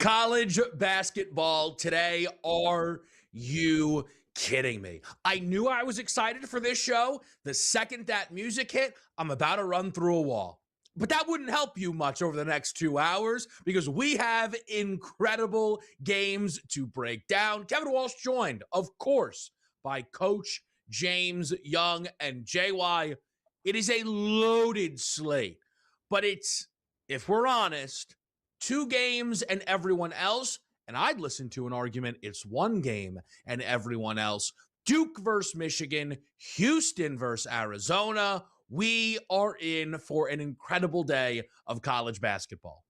College basketball today. Are you kidding me? I knew I was excited for this show. The second that music hit, I'm about to run through a wall. But that wouldn't help you much over the next 2 hours because we have incredible games to break down. Kevin Walsh joined, of course, by Coach James Young and JY. It is a loaded slate, but it's, if we're honest, 2 games and everyone else, and I'd listen to an argument it's 1 game and everyone else. Duke versus Michigan, Houston versus Arizona. We are in for an incredible day of college basketball.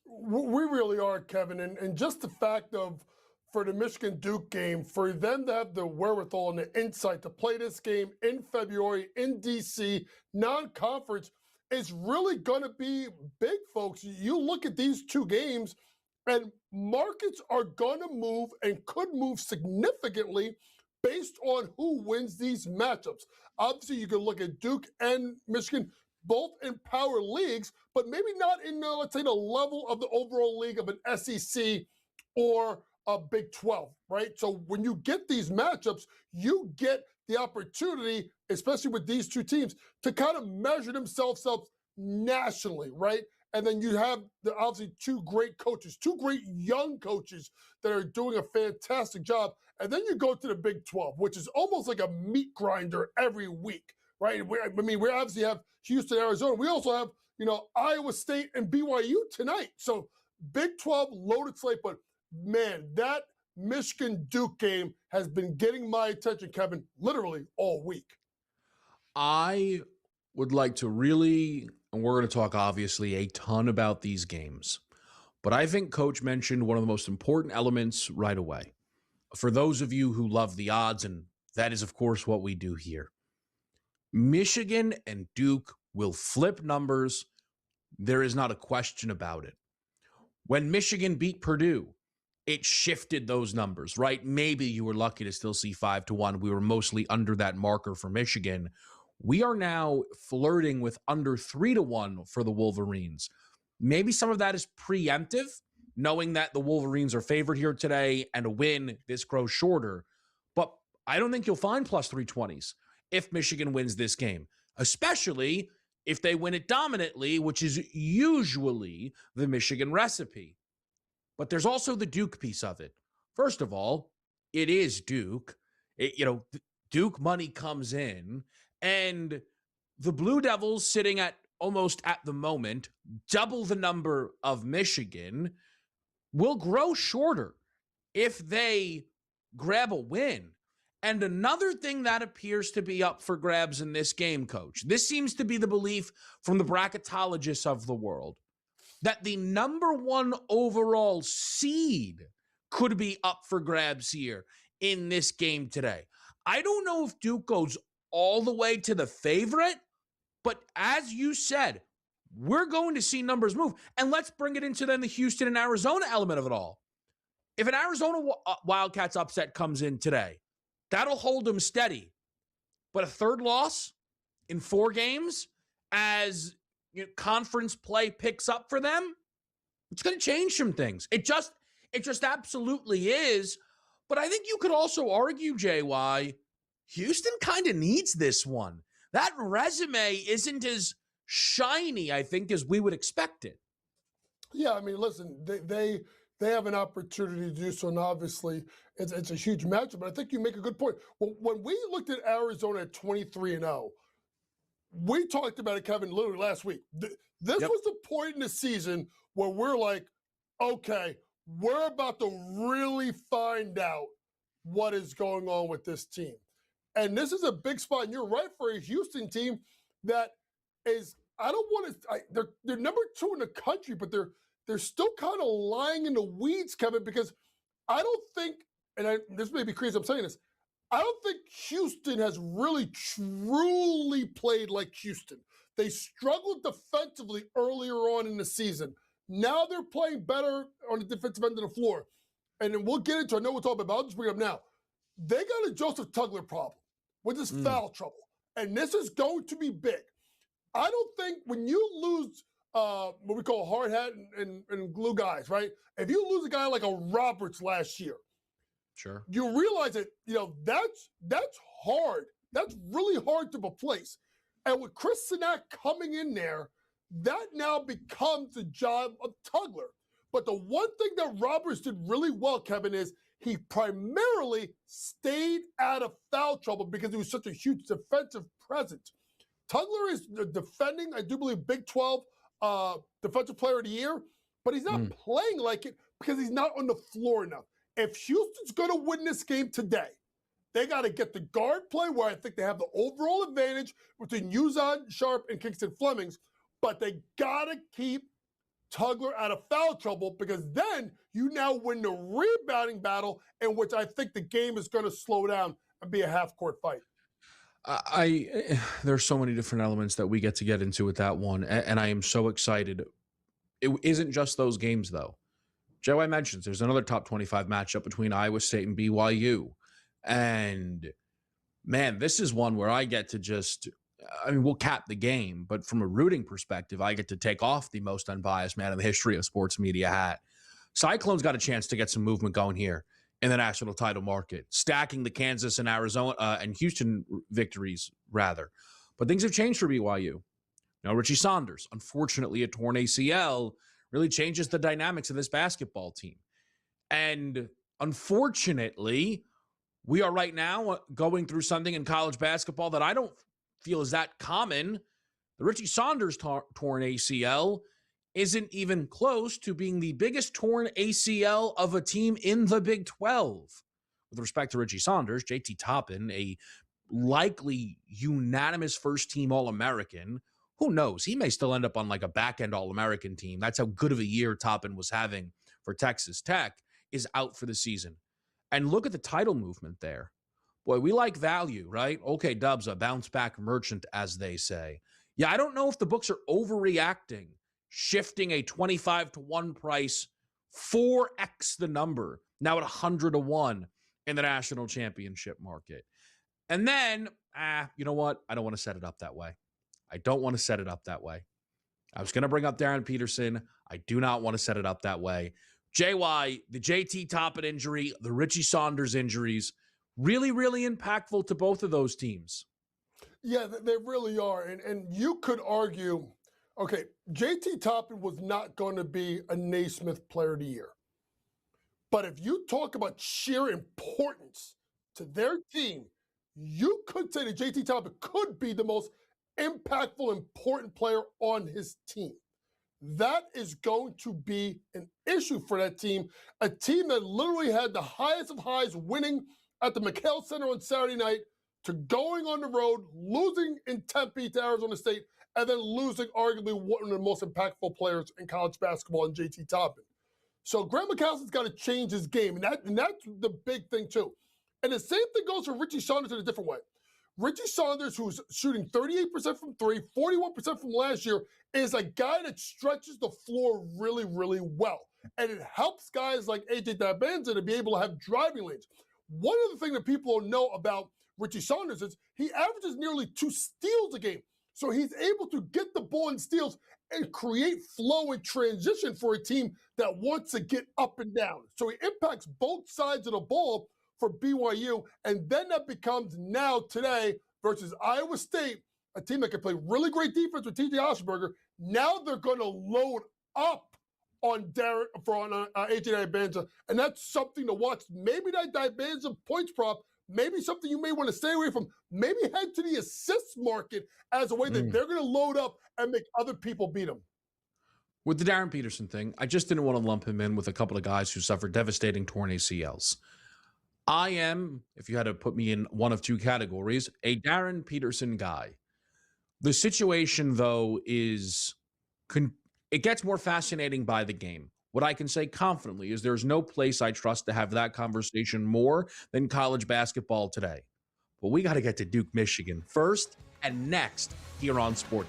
We really are, Kevin. And just the fact of, for the Michigan-Duke game, for them to have the wherewithal and the insight to play this game in February in D.C., non-conference, is really going to be big, folks. You look at these 2 games, and markets are going to move and could move significantly based on who wins these matchups. Obviously, you can look at Duke and Michigan, both in power leagues, but maybe not in, let's say, the level of the overall league of an SEC or a Big 12, right? So when you get these matchups, you get the opportunity, especially with these 2 teams, to kind of measure themselves up nationally, right? And then you have obviously 2 great coaches, 2 great young coaches that are doing a fantastic job. And then you go to the Big 12, which is almost like a meat grinder every week, right? We obviously have Houston, Arizona. We also have, Iowa State and BYU tonight. So Big 12 loaded slate, but man, that Michigan-Duke game has been getting my attention, Kevin, literally all week. I would like to really, and we're going to talk obviously a ton about these games, but I think Coach mentioned one of the most important elements right away. For those of you who love the odds, and that is, of course, what we do here, Michigan and Duke will flip numbers. There is not a question about it. When Michigan beat Purdue, it shifted those numbers, right? Maybe you were lucky to still see 5-1. We were mostly under that marker for Michigan. We are now flirting with under 3-1 for the Wolverines. Maybe some of that is preemptive, knowing that the Wolverines are favored here today and a win, this grows shorter. But I don't think you'll find plus 320s if Michigan wins this game, especially if they win it dominantly, which is usually the Michigan recipe. But there's also the Duke piece of it. First of all, it is Duke. Duke money comes in, and the Blue Devils sitting at almost at the moment double the number of Michigan will grow shorter if they grab a win. And another thing that appears to be up for grabs in this game, Coach, this seems to be the belief from the bracketologists of the world, that the number 1 overall seed could be up for grabs here in this game today. I don't know if Duke goes all the way to the favorite, but as you said, we're going to see numbers move. And let's bring it into then the Houston and Arizona element of it all. If an Arizona Wildcats upset comes in today, that'll hold them steady. But a 3rd loss in 4 games as conference play picks up for them, it's going to change some things. It just absolutely is. But I think you could also argue, JY, Houston kind of needs this one. That resume isn't as shiny, I think, as we would expect it. Yeah, I mean, listen, they have an opportunity to do so, and obviously it's a huge matchup. But I think you make a good point. When we looked at Arizona at 23-0, we talked about it, Kevin, literally last week. This was the point in the season where we're like, okay, we're about to really find out what is going on with this team. And this is a big spot, and you're right, for a Houston team that is, they're number 2 in the country, but they're still kind of lying in the weeds, Kevin, because I don't think, and this may be crazy I'm saying this, I don't think Houston has really truly played like Houston. They struggled defensively earlier on in the season. Now they're playing better on the defensive end of the floor. And then we'll get into it. I know we'll talk about it, but I'll just bring it up now. They got a Joseph Tugler problem with his foul trouble. And this is going to be big. I don't think when you lose what we call hard hat and glue guys, right? If you lose a guy like a Roberts last year, Sure. you realize that, that's hard. That's really hard to replace. And with Chris Sinak coming in there, that now becomes the job of Tugler. But the one thing that Roberts did really well, Kevin, is he primarily stayed out of foul trouble because he was such a huge defensive presence. Tugler is defending, I do believe, Big 12 Defensive Player of the Year, but he's not playing like it because he's not on the floor enough. If Houston's going to win this game today, they got to get the guard play where I think they have the overall advantage between Uzan, Sharp, and Kingston Flemings, but they got to keep Tugler out of foul trouble because then you now win the rebounding battle in which I think the game is going to slow down and be a half-court fight. There's so many different elements that we get to get into with that one, and I am so excited. It isn't just those games, though. JY mentions there's another top 25 matchup between Iowa State and BYU. And, man, this is one where I get to just we'll cap the game, but from a rooting perspective, I get to take off the most unbiased man in the history of sports media hat. Cyclones got a chance to get some movement going here in the national title market, stacking the Kansas and Arizona and Houston victories, rather. But things have changed for BYU. Richie Saunders, unfortunately, a torn ACL really changes the dynamics of this basketball team. And unfortunately, we are right now going through something in college basketball that I don't feel is that common. The Richie Saunders torn ACL isn't even close to being the biggest torn ACL of a team in the Big 12. With respect to Richie Saunders, JT Toppin, a likely unanimous first-team All-American, who knows? He may still end up on like a back-end All-American team. That's how good of a year Toppin was having for Texas Tech, is out for the season. And look at the title movement there. Boy, we like value, right? Okay, Dubs, a bounce-back merchant, as they say. Yeah, I don't know if the books are overreacting, shifting a 25-1 price 4x the number, now at 100-1 in the national championship market. And then, you know what? I don't want to set it up that way. I don't want to set it up that way. I was going to bring up Darren Peterson. I do not want to set it up that way. JY, the JT Toppin injury, the Richie Saunders injuries, really, really impactful to both of those teams. Yeah, they really are. And you could argue, okay, JT Toppin was not going to be a Naismith Player of the Year. But if you talk about sheer importance to their team, you could say that JT Toppin could be the most impactful, important player on his team. That is going to be an issue for that team, a team that literally had the highest of highs winning at the McHale Center on Saturday night to going on the road, losing in Tempe to Arizona State, and then losing arguably one of the most impactful players in college basketball in JT Toppin. So Grant McCaskill's got to change his game, and that's the big thing too. And the same thing goes for Richie Saunders in a different way. Richie Saunders, who's shooting 38% from three, 41% from last year, is a guy that stretches the floor really, really well. And it helps guys like AJ Dabanza to be able to have driving lanes. One of the things that people don't know about Richie Saunders is he averages nearly 2 steals a game. So he's able to get the ball in steals and create flow and transition for a team that wants to get up and down. So he impacts both sides of the ball for BYU, and then that becomes now today versus Iowa State, a team that can play really great defense with TJ Osberger. Now they're going to load up on AJ Dabanza, and that's something to watch. Maybe that Dabanza points prop, maybe something you may want to stay away from. Maybe head to the assist market as a way that they're going to load up and make other people beat them. With the Darren Peterson thing, I just didn't want to lump him in with a couple of guys who suffered devastating torn ACLs. I am, if you had to put me in one of two categories, a Darren Peterson guy. The situation, though, is it gets more fascinating by the game. What I can say confidently is there's no place I trust to have that conversation more than college basketball today. But we got to get to Duke, Michigan first and next here on SportsGrid.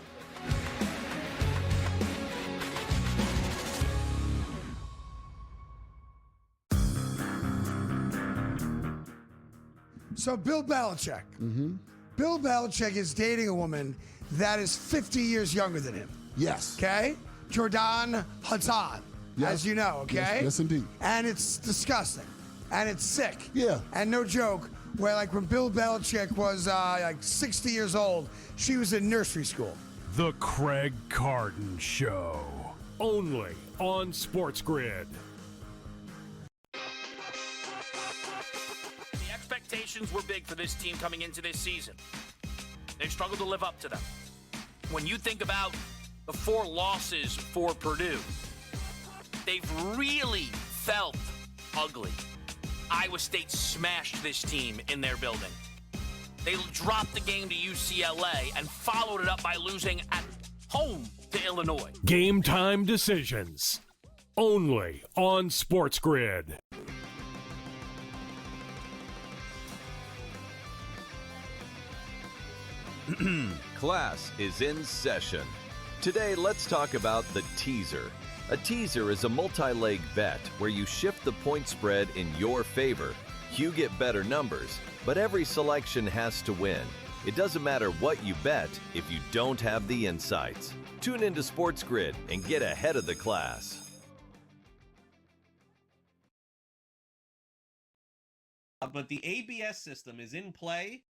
So Bill Belichick. Bill Belichick is dating a woman that is 50 years younger than him. Yes. Okay? Jordan Hazard, as you know, okay? Yes, indeed. And it's disgusting. And it's sick. Yeah. And no joke, where like when Bill Belichick was like 60 years old, she was in nursery school. The Craig Carton Show. Only on SportsGrid. The expectations were big for this team coming into this season. They've struggled to live up to them. When you think about the 4 losses for Purdue, they've really felt ugly. Iowa State smashed this team in their building. They dropped the game to UCLA and followed it up by losing at home to Illinois. Game time decisions. Only on SportsGrid. Class is in session. Today, let's talk about the teaser. A teaser is a multi-leg bet where you shift the point spread in your favor. You get better numbers, but every selection has to win. It doesn't matter what you bet if you don't have the insights. Tune into SportsGrid and get ahead of the class. But the ABS system is in play.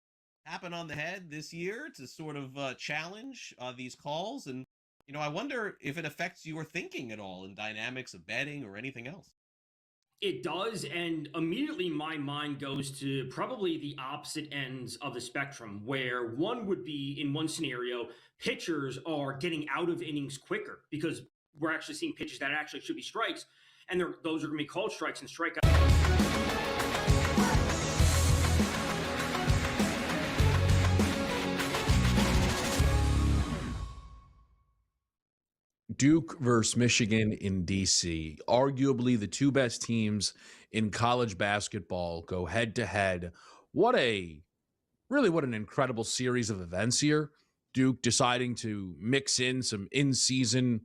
Happen on the head this year to sort of challenge these calls. And, you know, I wonder if it affects your thinking at all in dynamics of betting or anything else. It does, and immediately my mind goes to probably the opposite ends of the spectrum, where one would be, in one scenario, pitchers are getting out of innings quicker because we're actually seeing pitches that actually should be strikes, and those are going to be called strikes and strikeouts. Duke versus Michigan in D.C. Arguably the two best teams in college basketball go head to head. What an incredible series of events here. Duke deciding to mix in some in-season,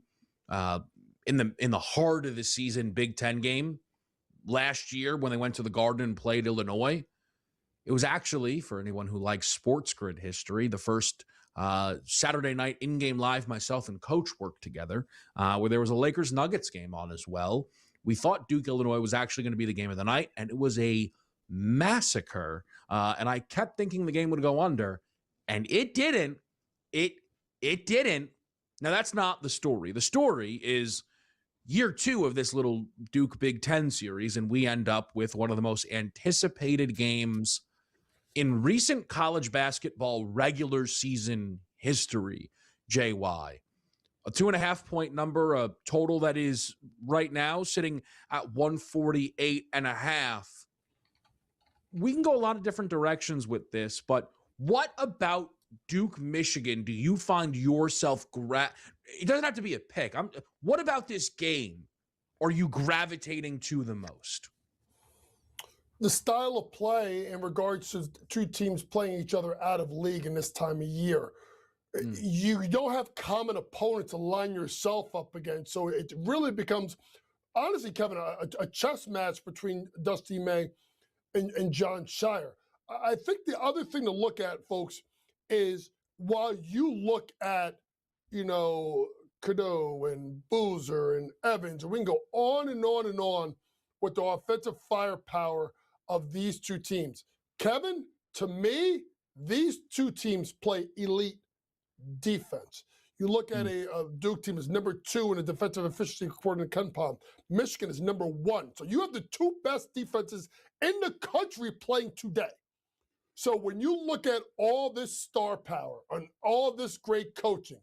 in the heart of the season Big Ten game last year when they went to the Garden and played Illinois. It was actually, for anyone who likes SportsGrid history, the first Saturday night in-game live myself and Coach worked together, where there was a Lakers-Nuggets game on as well. We thought Duke-Illinois was actually going to be the game of the night, and it was a massacre. And I kept thinking the game would go under, and it didn't. It didn't. Now, that's not the story. The story is year 2 of this little Duke Big Ten series, and we end up with one of the most anticipated games in recent college basketball regular season history, JY. A 2.5-point number, a total that is right now sitting at 148.5. We can go a lot of different directions with this, but what about Duke, Michigan, do you find yourself it doesn't have to be a pick. What about this game are you gravitating to the most? The style of play in regards to two teams playing each other out of league in this time of year. You don't have common opponents to line yourself up against. So it really becomes, honestly, Kevin, a chess match between Dusty May and John Shire. I think the other thing to look at, folks, is while you look at, Cadeau and Boozer and Evans, and we can go on and on and on with the offensive firepower of these two teams. Kevin, to me, these two teams play elite defense. You look at a Duke team is number 2 in the defensive efficiency according to KenPom. Michigan is number 1. So you have the 2 best defenses in the country playing today. So when you look at all this star power and all this great coaching,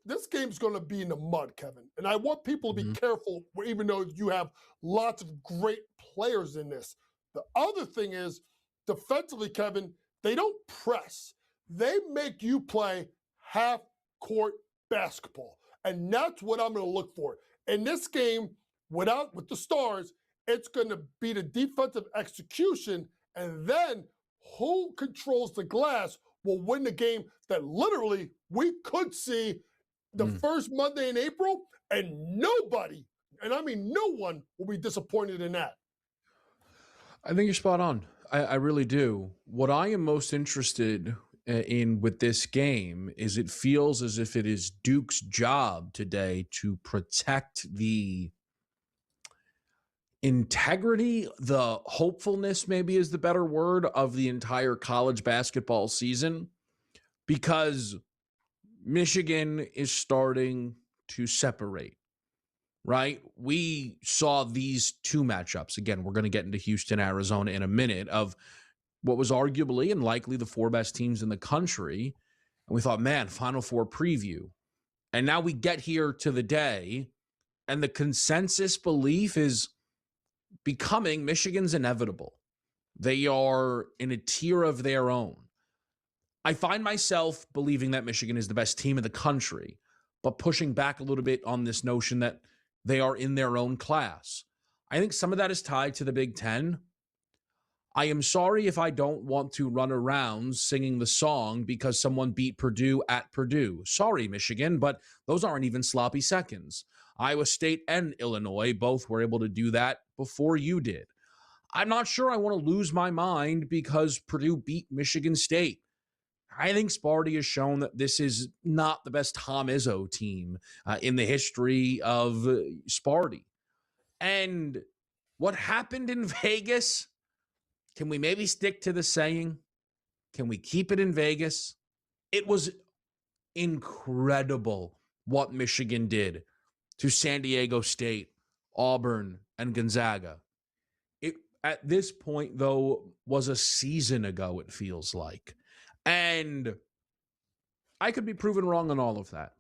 this game's going to be in the mud, Kevin. And I want people to be careful, even though you have lots of great players in this. The other thing is, defensively, Kevin, they don't press. They make you play half-court basketball. And that's what I'm going to look for. In this game, with the Stars, it's going to be the defensive execution, and then who controls the glass will win the game that literally we could see the first Monday in April, and nobody, and I mean no one, will be disappointed in that. I think you're spot on. I really do. What I am most interested in with this game is it feels as if it is Duke's job today to protect the integrity, the hopefulness maybe is the better word, of the entire college basketball season, because Michigan is starting to separate, right? We saw these two matchups. Again, we're going to get into Houston, Arizona in a minute, of what was arguably and likely the four best teams in the country. And we thought, man, Final Four preview. And now we get here to the day, and the consensus belief is becoming Michigan's inevitable. They are in a tier of their own. I find myself believing that Michigan is the best team in the country, but pushing back a little bit on this notion that they are in their own class. I think some of that is tied to the Big Ten. I am sorry if I don't want to run around singing the song because someone beat Purdue at Purdue. Sorry, Michigan, but those aren't even sloppy seconds. Iowa State and Illinois both were able to do that before you did. I'm not sure I want to lose my mind because Purdue beat Michigan State. I think Sparty has shown that this is not the best Tom Izzo team in the history of Sparty. And what happened in Vegas, can we maybe stick to the saying? Can we keep it in Vegas? It was incredible what Michigan did to San Diego State, Auburn, and Gonzaga. It, at this point, though, was a season ago, it feels like. And I could be proven wrong on all of that.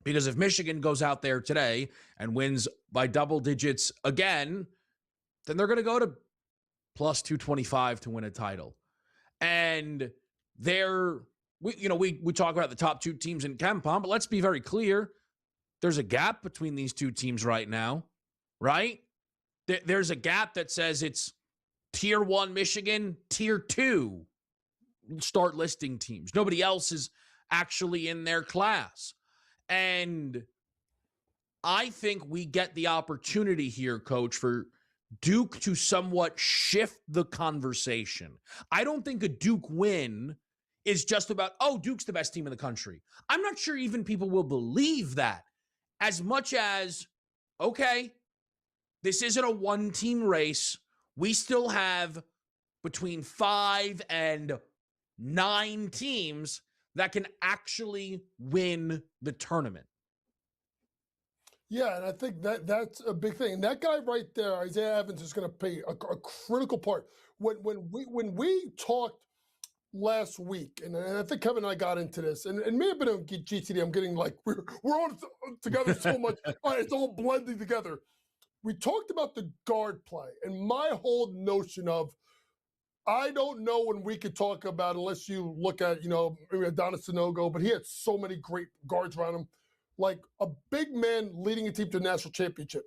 Because if Michigan goes out there today and wins by double digits again, then they're going to go to plus 225 to win a title. And we talk about the top two teams in KenPom, but let's be very clear. There's a gap between these two teams right now, right? There's a gap that says it's tier 1 Michigan, tier 2 start listing teams. Nobody else is actually in their class. And I think we get the opportunity here, Coach, for Duke to somewhat shift the conversation. I don't think a Duke win is just about, oh, Duke's the best team in the country. I'm not sure even people will believe that, as much as, okay, this isn't a one-team race. We still have between 5 and 9 teams that can actually win the tournament. Yeah, and I think that's a big thing. And that guy right there, Isaiah Evans, is going to play a critical part. When we talked last week, and I think Kevin and I got into this, and it may have been on GTD. I'm getting like we're all together so much. It's all blending together. We talked about the guard play, and my whole notion of, I don't know when we could talk about, unless you look at, maybe Adonis Sanogo, but he had so many great guards around him, like a big man leading a team to a national championship.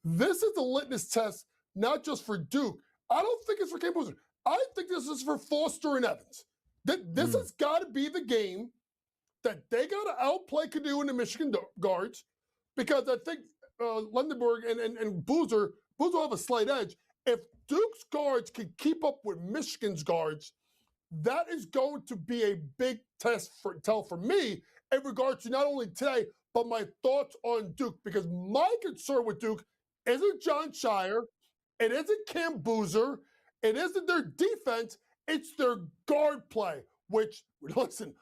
This is the litmus test, not just for Duke. I don't think it's for Cam Boozer. I think this is for Foster and Evans. This has got to be the game that they got to outplay Cadu and the Michigan guards, because I think Lundenberg and Boozer have a slight edge. If Duke's guards can keep up with Michigan's guards, that is going to be a big test for me in regards to not only today, but my thoughts on Duke. Because my concern with Duke isn't John Shire, it isn't Cam Boozer, it isn't their defense, it's their guard play, which, listen,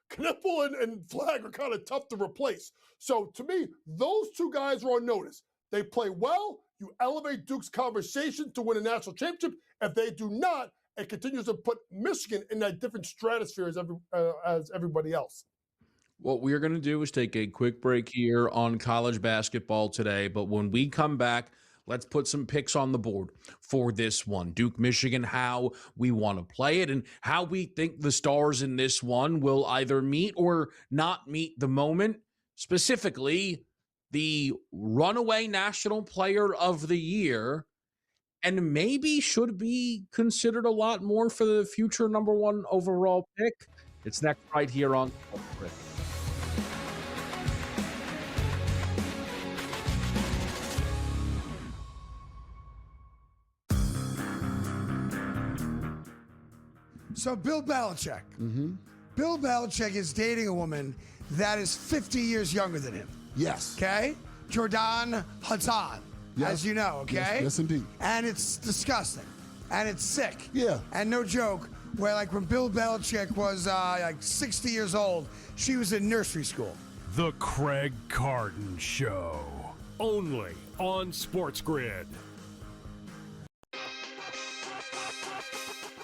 Knipple and Flag are kind of tough to replace. So to me, those two guys are on notice. They play well. You elevate Duke's conversation to win a national championship. If they do not, it continues to put Michigan in that different stratosphere as everybody else. What we're going to do is take a quick break here on college basketball today. But when we come back, let's put some picks on the board for this one. Duke, Michigan, how we want to play it and how we think the stars in this one will either meet or not meet the moment. Specifically, the runaway national player of the year, and maybe should be considered a lot more for the future number 1 overall pick. It's next right here on SportsGrid. So Bill Belichick. Bill Belichick is dating a woman that is 50 years younger than him. Yes. Okay? Jordan Hudson, Yes. as you know, okay? Yes, indeed. And it's disgusting. And it's sick. Yeah. And no joke, where like when Bill Belichick was like 60 years old, she was in nursery school. The Craig Carden Show. Only on SportsGrid.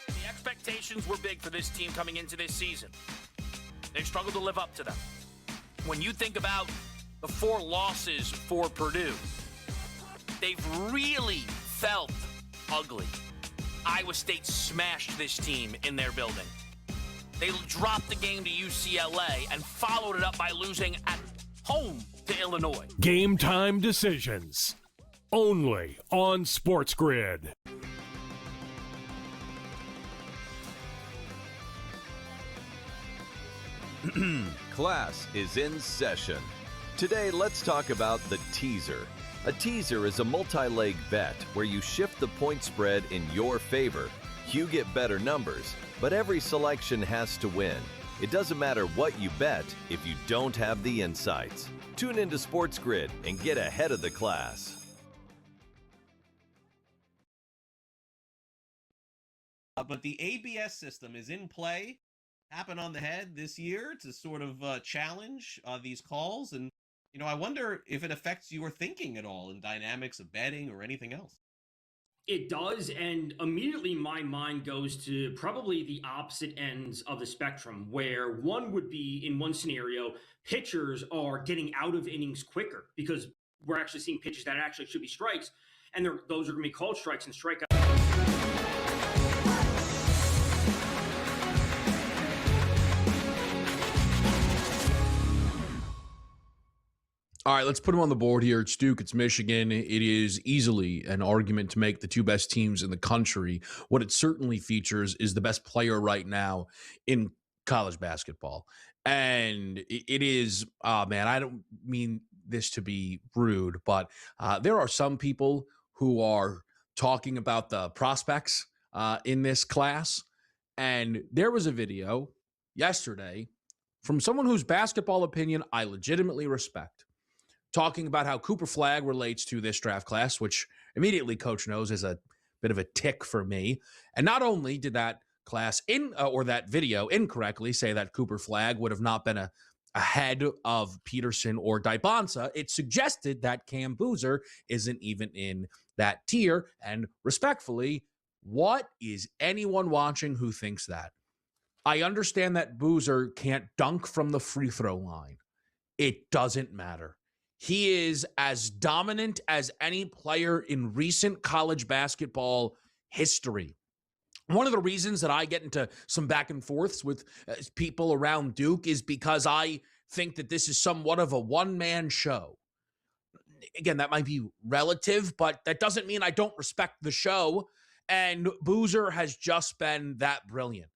The expectations were big for this team coming into this season. They've struggled to live up to them. When you think about the 4 losses for Purdue, they've really felt ugly. Iowa State smashed this team in their building. They dropped the game to UCLA and followed it up by losing at home to Illinois. Game time decisions. Only on SportsGrid. Class is in session. Today, let's talk about the teaser. A teaser is a multi-leg bet where you shift the point spread in your favor. You get better numbers, but every selection has to win. It doesn't matter what you bet if you don't have the insights. Tune into SportsGrid and get ahead of the class. But the ABS system is in play. Happen on the head this year to sort of challenge these calls. And, you know, I wonder if it affects your thinking at all in dynamics of betting or anything else. It does, and immediately my mind goes to probably the opposite ends of the spectrum, where one would be, in one scenario, pitchers are getting out of innings quicker because we're actually seeing pitches that actually should be strikes, and those are going to be called strikes and strikeouts. All right, let's put them on the board here. It's Duke, it's Michigan. It is easily an argument to make the 2 best teams in the country. What it certainly features is the best player right now in college basketball. And it is, man, I don't mean this to be rude, but there are some people who are talking about the prospects in this class. And there was a video yesterday from someone whose basketball opinion I legitimately respect, talking about how Cooper Flagg relates to this draft class, which immediately Coach knows is a bit of a tick for me. And not only did that class or that video incorrectly say that Cooper Flagg would have not been ahead of Peterson or Dybonsa, it suggested that Cam Boozer isn't even in that tier. And respectfully, what is anyone watching who thinks that? I understand that Boozer can't dunk from the free throw line. It doesn't matter. He is as dominant as any player in recent college basketball history. One of the reasons that I get into some back and forths with people around Duke is because I think that this is somewhat of a one-man show. Again, that might be relative, but that doesn't mean I don't respect the show. And Boozer has just been that brilliant.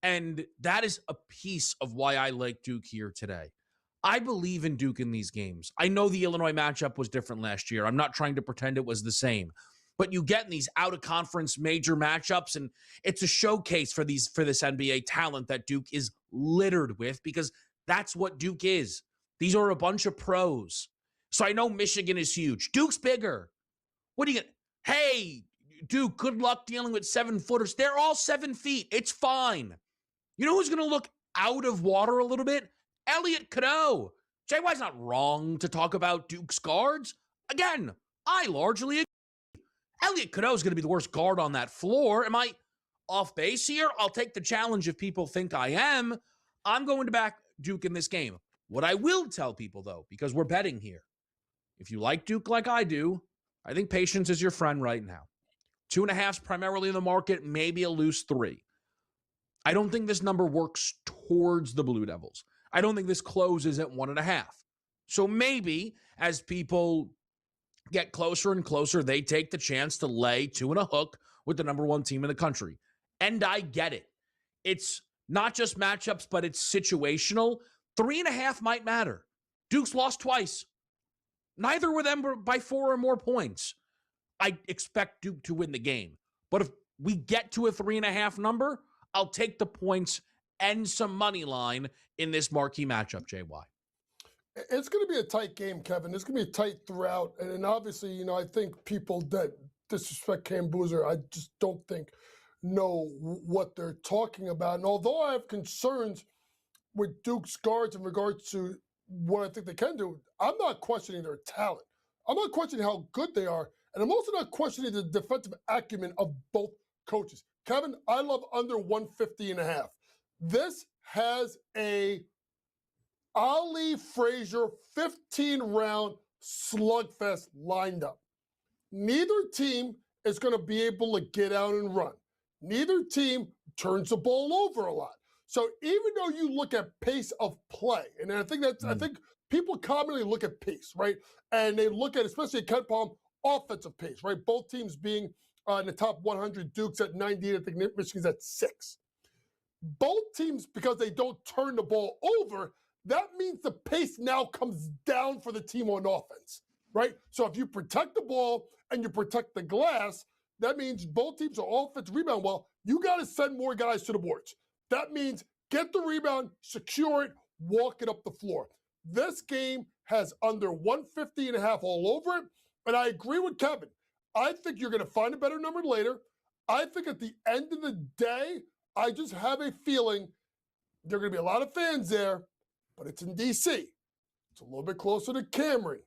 And that is a piece of why I like Duke here today. I believe in Duke in these games. I know the Illinois matchup was different last year. I'm not trying to pretend it was the same. But you get in these out-of-conference major matchups, and it's a showcase for this NBA talent that Duke is littered with, because that's what Duke is. These are a bunch of pros. So I know Michigan is huge. Duke's bigger. What do you get? Hey, Duke, good luck dealing with 7-footers. They're all 7 feet. It's fine. You know who's going to look out of water a little bit? Elliot Cadeau. JY's not wrong to talk about Duke's guards. Again, I largely agree. Elliot Cadeau is going to be the worst guard on that floor. Am I off base here? I'll take the challenge if people think I am. I'm going to back Duke in this game. What I will tell people, though, because we're betting here, if you like Duke like I do, I think patience is your friend right now. 2.5's primarily in the market, maybe a loose 3. I don't think this number works towards the Blue Devils. I don't think this closes at 1.5. So maybe as people get closer and closer, they take the chance to lay 2 and a hook with the number 1 team in the country. And I get it. It's not just matchups, but it's situational. 3.5 might matter. Duke's lost twice. Neither were them by 4 or more points. I expect Duke to win the game. But if we get to a 3.5 number, I'll take the points and some money line in this marquee matchup, JY. It's going to be a tight game, Kevin. It's going to be tight throughout. And obviously, I think people that disrespect Cam Boozer, I just don't think know what they're talking about. And although I have concerns with Duke's guards in regards to what I think they can do, I'm not questioning their talent. I'm not questioning how good they are. And I'm also not questioning the defensive acumen of both coaches. Kevin, I love under 150.5. This has a Ali Frazier 15-round slugfest lined up. Neither team is going to be able to get out and run. Neither team turns the ball over a lot. So even though you look at pace of play, and I think I think people commonly look at pace, right? And they look at, especially at KenPom, offensive pace, right? Both teams being in the top 100, Duke's at 98, I think Michigan's at 6. Both teams, because they don't turn the ball over, that means the pace now comes down for the team on offense, right? So if you protect the ball and you protect the glass, that means both teams are offense rebound well. You got to send more guys to the boards. That means get the rebound, secure it, walk it up the floor. This game has under 150.5 all over it. And I agree with Kevin. I think you're going to find a better number later. I think at the end of the day, I just have a feeling there are going to be a lot of fans there, but it's in D.C. It's a little bit closer to Cameron.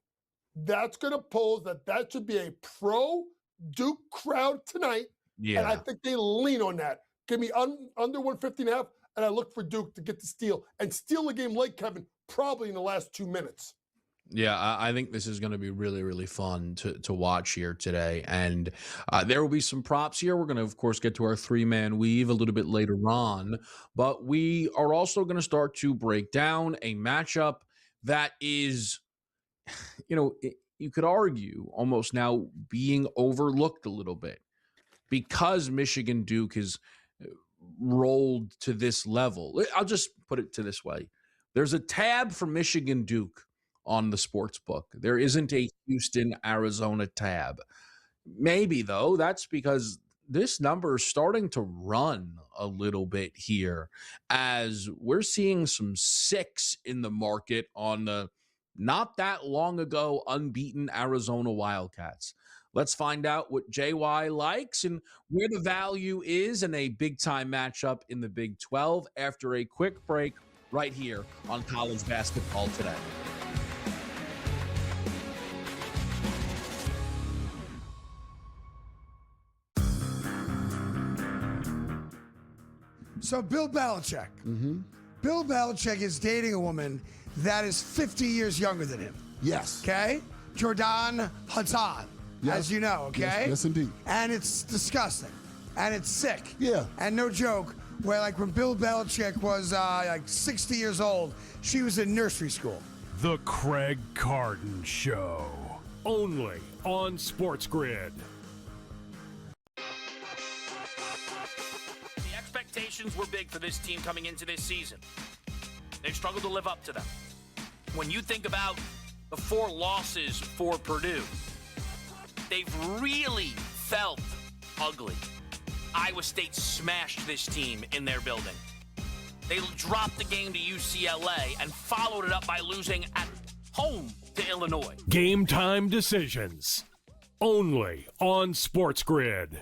That's going to pose that should be a pro-Duke crowd tonight. Yeah. And I think they lean on that. Give me under 150.5, and I look for Duke to get the steal. And steal the game late, Kevin, probably in the last 2 minutes. Yeah, I think this is going to be really, really fun to watch here today. And there will be some props here. We're going to, of course, get to our three-man weave a little bit later on. But we are also going to start to break down a matchup that is, you could argue almost now being overlooked a little bit because Michigan Duke has rolled to this level. I'll just put it to this way. There's a tab for Michigan Duke on the sports book. There isn't a Houston, Arizona tab. Maybe, though, that's because this number is starting to run a little bit here as we're seeing some 6 in the market on the not that long ago unbeaten Arizona Wildcats. Let's find out what JY likes and where the value is in a big-time matchup in the Big 12 after a quick break right here on College Basketball Today. So Bill Belichick. Bill Belichick is dating a woman that is 50 years younger than him. Yes. Okay? Jordan Hatan, as you know, okay? Yes, indeed. And it's disgusting. And it's sick. Yeah. And no joke, where like when Bill Belichick was like 60 years old, she was in nursery school. The Craig Carden Show. Only on SportsGrid. Expectations were big for this team coming into this season. They've struggled to live up to them. When you think about the 4 losses for Purdue, they've really felt ugly. Iowa State smashed this team in their building. They dropped the game to UCLA and followed it up by losing at home to Illinois. Game time decisions. Only on SportsGrid.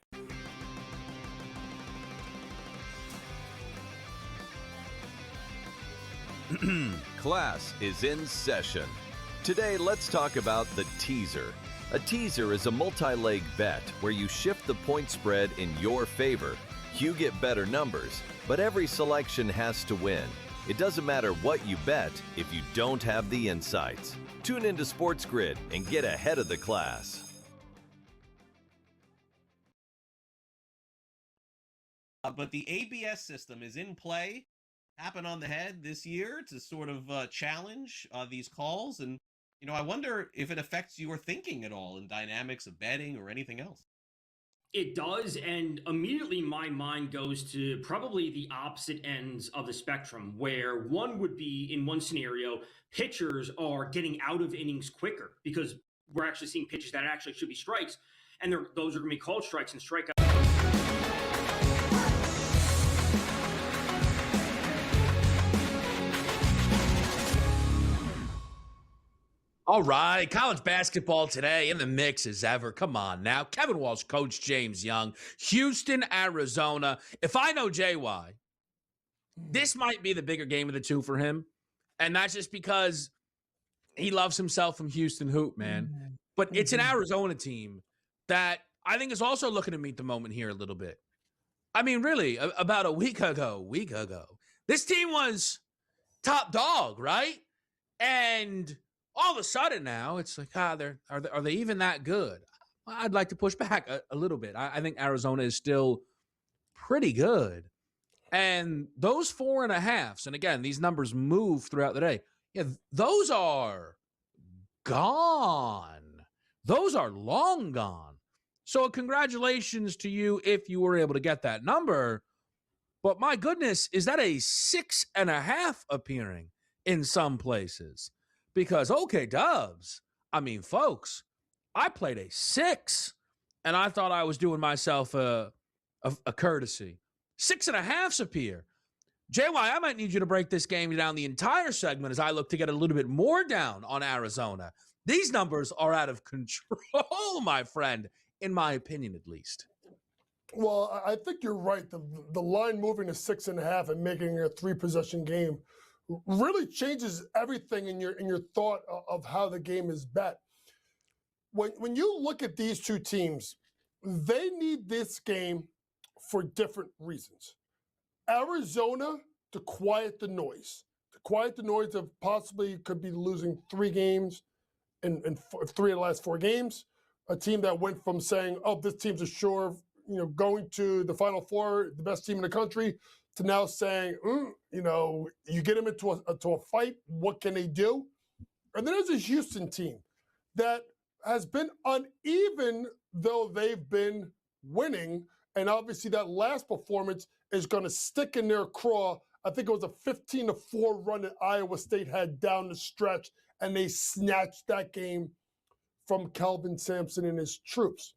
Class is in session. Today, let's talk about the teaser. A teaser is a multi-leg bet where you shift the point spread in your favor. You get better numbers, but every selection has to win. It doesn't matter what you bet if you don't have the insights. Tune into SportsGrid and get ahead of the class. But the ABS system is in play. Happen on the head this year to sort of challenge these calls. And, I wonder if it affects your thinking at all in dynamics of betting or anything else. It does, and immediately my mind goes to probably the opposite ends of the spectrum, where one would be, in one scenario, pitchers are getting out of innings quicker because we're actually seeing pitches that actually should be strikes, and those are going to be called strikes and strikeouts. All right, college basketball today in the mix as ever. Come on now. Kevin Walsh, Coach James Young, Houston, Arizona. If I know JY, this might be the bigger game of the two for him. And that's just because he loves himself from Houston Hoop, man. But it's an Arizona team that I think is also looking to meet the moment here a little bit. I mean, really, about a week ago, this team was top dog, right? And all of a sudden now it's like, are they even that good? I'd like to push back a little bit. I think Arizona is still pretty good. And those 4.5s, and again, these numbers move throughout the day. Yeah, those are gone. Those are long gone. So congratulations to you if you were able to get that number. But my goodness, is that a 6.5 appearing in some places? Because, okay, Dubs, I mean, folks, I played a 6, and I thought I was doing myself a courtesy. 6.5s appear. JY, I might need you to break this game down the entire segment as I look to get a little bit more down on Arizona. These numbers are out of control, my friend, in my opinion, at least. Well, I think you're right. The line moving to 6.5 and making it a 3-possession game really changes everything in your thought of how the game is bet. When you look at these two teams, they need this game for different reasons. Arizona to quiet the noise of possibly could be losing 3 games in 3 of the last 4 games. A team that went from saying, "Oh, this team's a sure, going to the Final Four, the best team in the country," to now saying, you get them into a fight, what can they do? And then there's a Houston team that has been uneven, though they've been winning. And obviously that last performance is going to stick in their craw. I think it was a 15-4 run that Iowa State had down the stretch, and they snatched that game from Kelvin Sampson and his troops.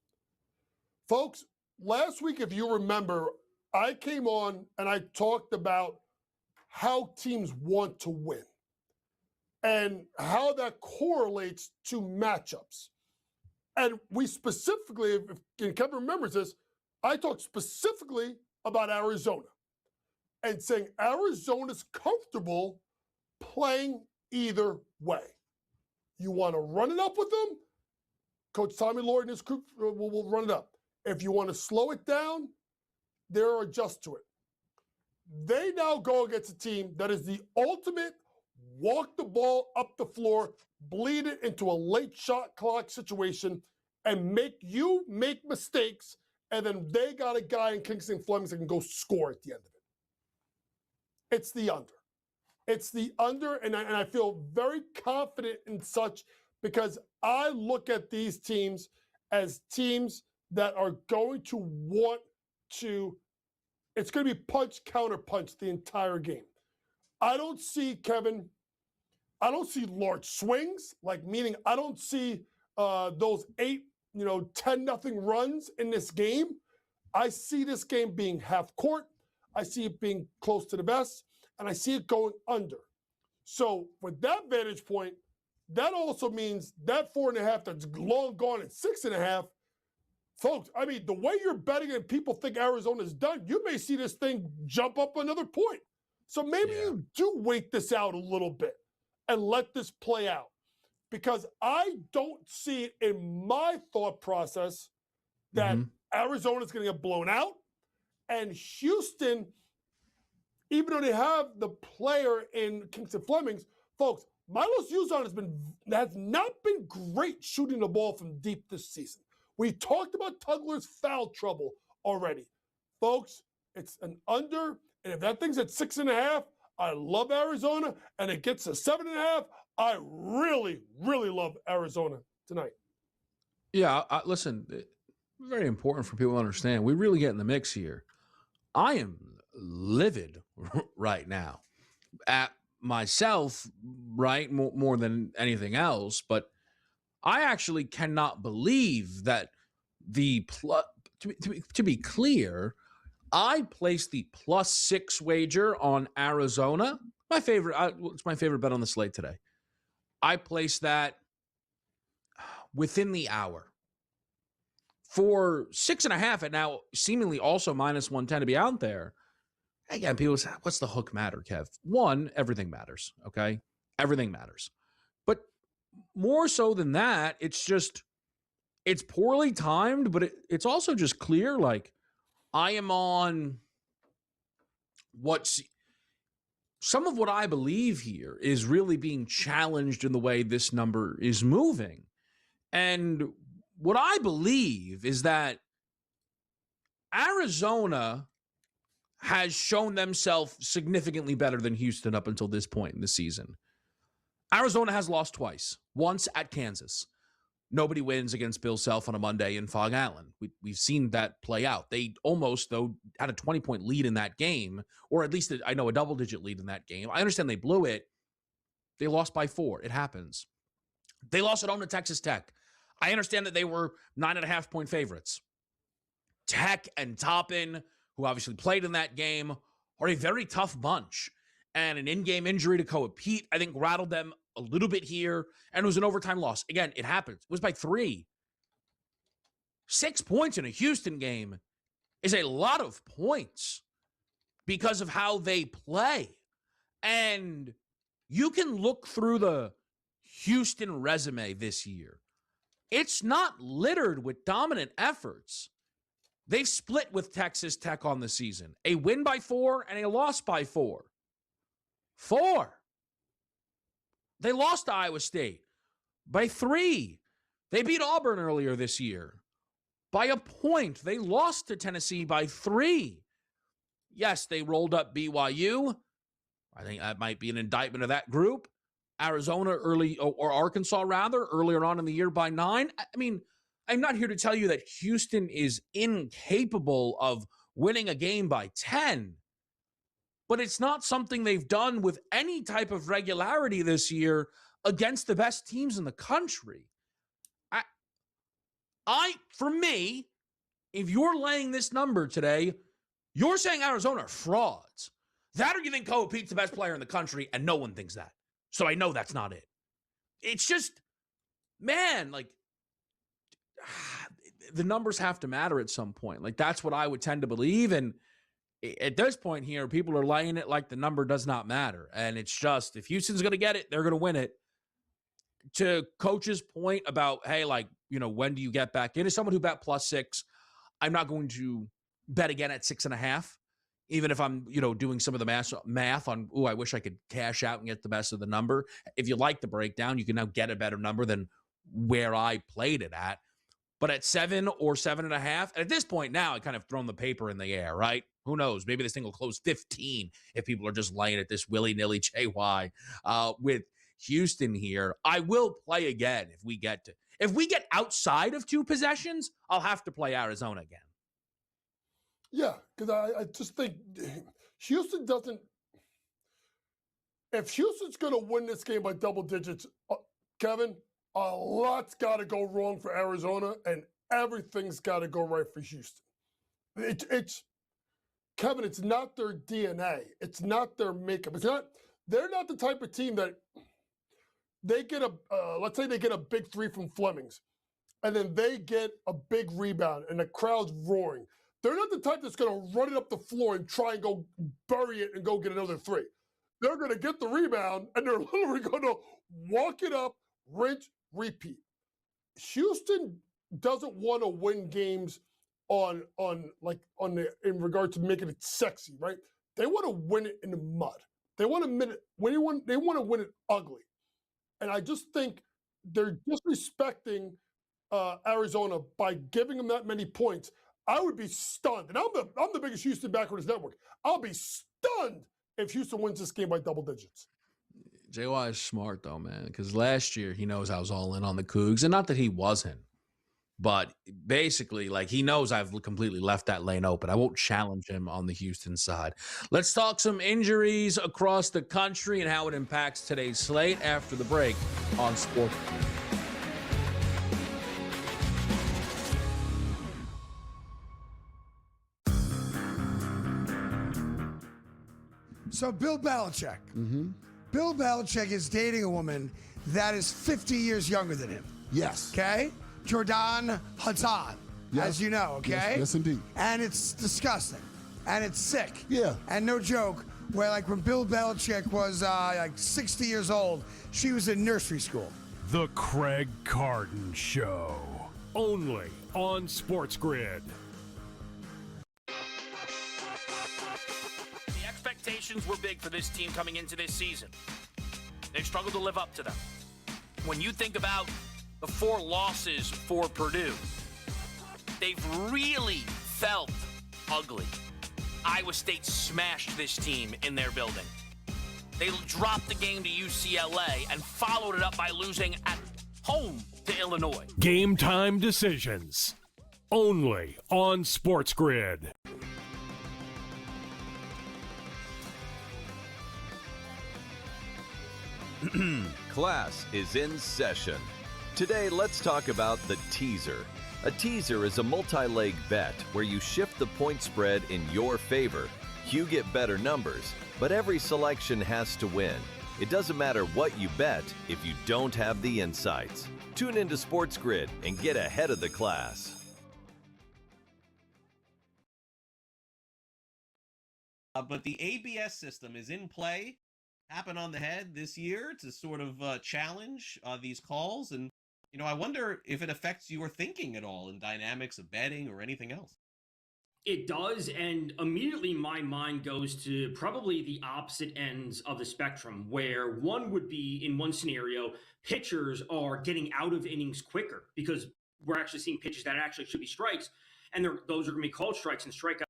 Folks, last week, if you remember, I came on and I talked about how teams want to win and how that correlates to matchups. And we specifically, if Kevin remembers this, I talked specifically about Arizona and saying Arizona's comfortable playing either way. You want to run it up with them? Coach Tommy Lloyd and his group will run it up. If you want to slow it down, they'll adjust to it. They now go against a team that is the ultimate walk the ball up the floor, bleed it into a late shot clock situation, and make you make mistakes, and then they got a guy in Kingston Flemings that can go score at the end of it. It's the under. It's the under, and I feel very confident in such because I look at these teams as teams that are going to want to, it's going to be punch, counter punch the entire game. I don't see, Kevin, I don't see large swings, meaning I don't see those 8, 10-0 runs in this game. I see this game being half court. I see it being close to the vest, and I see it going under. So with that vantage point, that also means that 4.5 that's long gone at 6.5, folks, I mean, the way you're betting and people think Arizona's done, you may see this thing jump up another point. So maybe you do wait this out a little bit and let this play out. Because I don't see it in my thought process that Arizona's going to get blown out. And Houston, even though they have the player in Kingston Flemings, folks, Milos Uzon has not been great shooting the ball from deep this season. We talked about Tugler's foul trouble already. Folks, it's an under, and if that thing's at 6.5, I love Arizona, and it gets to 7.5, I really, really love Arizona tonight. Yeah, listen, very important for people to understand. We really get in the mix here. I am livid right now at myself, right, more than anything else, but I actually cannot believe that to be clear, I placed the +6 wager on Arizona. My favorite, it's my favorite bet on the slate today. I placed that within the hour. For 6.5 and now seemingly also minus 110 to be out there. Again, people say, what's the hook matter, Kev? One, everything matters, okay? Everything matters. But more so than that, it's poorly timed, but it's also just clear, like, I am on some of what I believe here is really being challenged in the way this number is moving. And what I believe is that Arizona has shown themselves significantly better than Houston up until this point in the season. Arizona has lost twice, once at Kansas. Nobody wins against Bill Self on a Monday in Fog Island. We've seen that play out. They almost, though, had a 20-point lead in that game, or at least I know a double-digit lead in that game. I understand they blew it. They lost by 4. It happens. They lost at home to Texas Tech. I understand that they were 9.5-point favorites. Tech and Toppin, who obviously played in that game, are a very tough bunch. And an in-game injury to Koa Pete, I think, rattled them a little bit here, and it was an overtime loss. Again, it happens. It was by 3. 6 points in a Houston game is a lot of points because of how they play. And you can look through the Houston resume this year. It's not littered with dominant efforts. They've split with Texas Tech on the season. A win by 4 and a loss by 4. 4. They lost to Iowa State by 3. They beat Auburn earlier this year by a point. They lost to Tennessee by 3. Yes, they rolled up BYU. I think that might be an indictment of that group. Arizona or Arkansas rather, earlier on in the year by 9. I mean, I'm not here to tell you that Houston is incapable of winning a game by 10. But it's not something they've done with any type of regularity this year against the best teams in the country. For me, if you're laying this number today, you're saying Arizona are frauds. That or you think Koa Pete's the best player in the country, and no one thinks that. So I know that's not it. It's just, man, like, the numbers have to matter at some point. Like, that's what I would tend to believe. And at this point here, people are laying it like the number does not matter. And it's just, if Houston's going to get it, they're going to win it. To Coach's point about, hey, like, you know, when do you get back in? As someone who bet +6, I'm not going to bet again at 6.5, even if I'm, you know, doing some of the math on, I wish I could cash out and get the best of the number. If you like the breakdown, you can now get a better number than where I played it at. But at 7 or 7.5, and at this point now, I kind of thrown the paper in the air, right? Who knows? Maybe this thing will close 15 if people are just laying at this willy-nilly JY with Houston here. I will play again if we get outside of 2 possessions, I'll have to play Arizona again. Yeah, because I just think Houston doesn't. If Houston's going to win this game by double digits, Kevin, a lot's got to go wrong for Arizona, and everything's got to go right for Houston. It's Kevin. It's not their DNA. It's not their makeup. It's not. They're not the type of team that they get let's say they get a big 3 from Flemings, and then they get a big rebound, and the crowd's roaring. They're not the type that's going to run it up the floor and try and go bury it and go get another 3. They're going to get the rebound, and they're literally going to walk it up, rinse, repeat. Houston doesn't want to win games in regard to making it sexy, right? They want to win it in the mud. They want to win it ugly. And I just think they're disrespecting Arizona by giving them that many points. I would be stunned. And I'm the biggest Houston backwards network. I'll be stunned if Houston wins this game by double digits. JY is smart, though, man, because last year he knows I was all in on the Cougs. And not that he wasn't, but basically, like, he knows I've completely left that lane open. I won't challenge him on the Houston side. Let's talk some injuries across the country and how it impacts today's slate after the break on Sports. So Bill Belichick. Bill Belichick is dating a woman that is 50 years younger than him. Yes. Okay? Jordan Hazard, as you know, okay? Yes, indeed. And it's disgusting. And it's sick. Yeah. And no joke, where like when Bill Belichick was like 60 years old, she was in nursery school. The Craig Carton Show. Only on SportsGrid. The expectations were big for this team coming into this season. They've struggled to live up to them. When you think about the 4 losses for Purdue, they've really felt ugly. Iowa State smashed this team in their building. They dropped the game to UCLA and followed it up by losing at home to Illinois. Game time decisions. Only on SportsGrid. Class is in session. Today, let's talk about the teaser. A teaser is a multi-leg bet where you shift the point spread in your favor. You get better numbers, but every selection has to win. It doesn't matter what you bet if you don't have the insights. Tune into SportsGrid and get ahead of the class. But the ABS system is in play. Happen on the head this year to sort of challenge these calls. And, I wonder if it affects your thinking at all in dynamics of betting or anything else. It does, and immediately my mind goes to probably the opposite ends of the spectrum, where one would be, in one scenario, pitchers are getting out of innings quicker because we're actually seeing pitches that actually should be strikes, and those are going to be called strikes and strikeouts.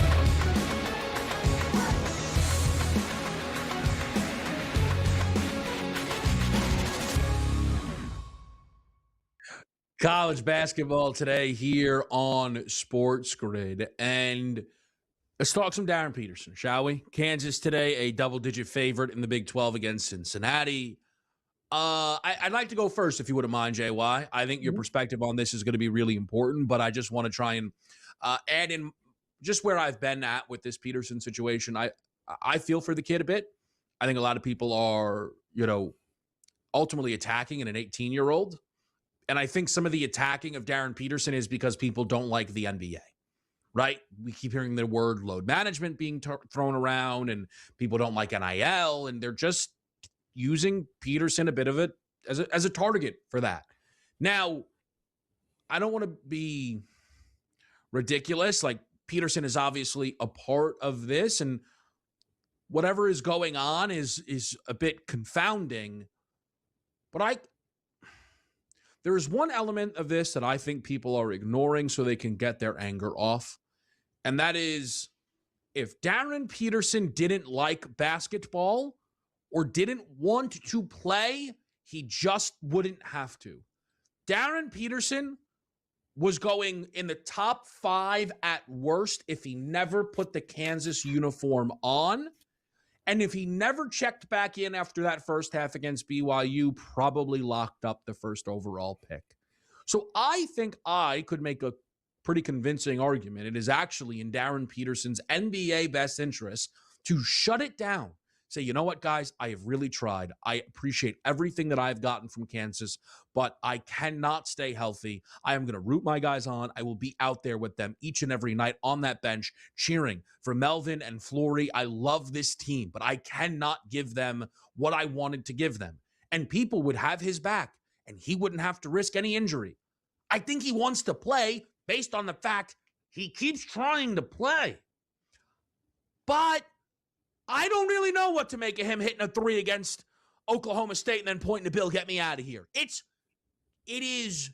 College basketball today here on SportsGrid. And let's talk some Darren Peterson, shall we? Kansas today, a double-digit favorite in the Big 12 against Cincinnati. I'd like to go first, if you wouldn't mind, JY. I think your perspective on this is going to be really important, but I just want to try and add in just where I've been at with this Peterson situation. I feel for the kid a bit. I think a lot of people are, ultimately attacking an 18-year-old. And I think some of the attacking of Darren Peterson is because people don't like the NBA, right? We keep hearing the word load management being thrown around, and people don't like NIL, and they're just using Peterson a bit of it as a target for that. Now, I don't want to be ridiculous. Like, Peterson is obviously a part of this, and whatever is going on is a bit confounding. But there is one element of this that I think people are ignoring so they can get their anger off. And that is, if Darren Peterson didn't like basketball or didn't want to play, he just wouldn't have to. Darren Peterson was going in the top 5 at worst if he never put the Kansas uniform on. And if he never checked back in after that first half against BYU, probably locked up the first overall pick. So I think I could make a pretty convincing argument. It is actually in Darren Peterson's NBA best interest to shut it down. Say, you know what, guys, I have really tried. I appreciate everything that I've gotten from Kansas, but I cannot stay healthy. I am going to root my guys on. I will be out there with them each and every night on that bench, cheering for Melvin and Flory. I love this team, but I cannot give them what I wanted to give them. And people would have his back, and he wouldn't have to risk any injury. I think he wants to play based on the fact he keeps trying to play. But I don't really know what to make of him hitting a 3 against Oklahoma State and then pointing to Bill, get me out of here. It is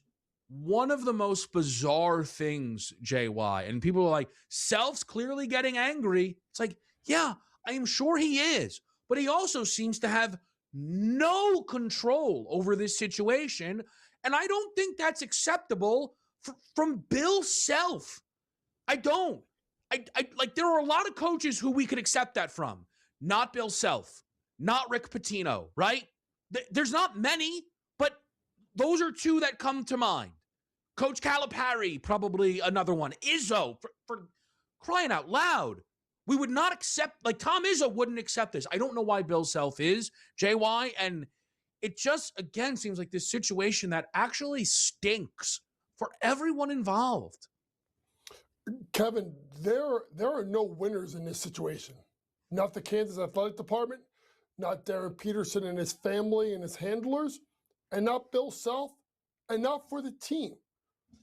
one of the most bizarre things, JY. And people are like, Self's clearly getting angry. It's like, yeah, I am sure he is. But he also seems to have no control over this situation. And I don't think that's acceptable from Bill Self. I don't. Like, there are a lot of coaches who we could accept that from. Not Bill Self, not Rick Pitino, right? There's not many, but those are 2 that come to mind. Coach Calipari, probably another one. Izzo, for crying out loud. We would not accept, like Tom Izzo wouldn't accept this. I don't know why Bill Self is, JY, and it just, again, seems like this situation that actually stinks for everyone involved. Kevin, there are no winners in this situation. Not the Kansas Athletic Department, not Darren Peterson and his family and his handlers, and not Bill Self, and not for the team.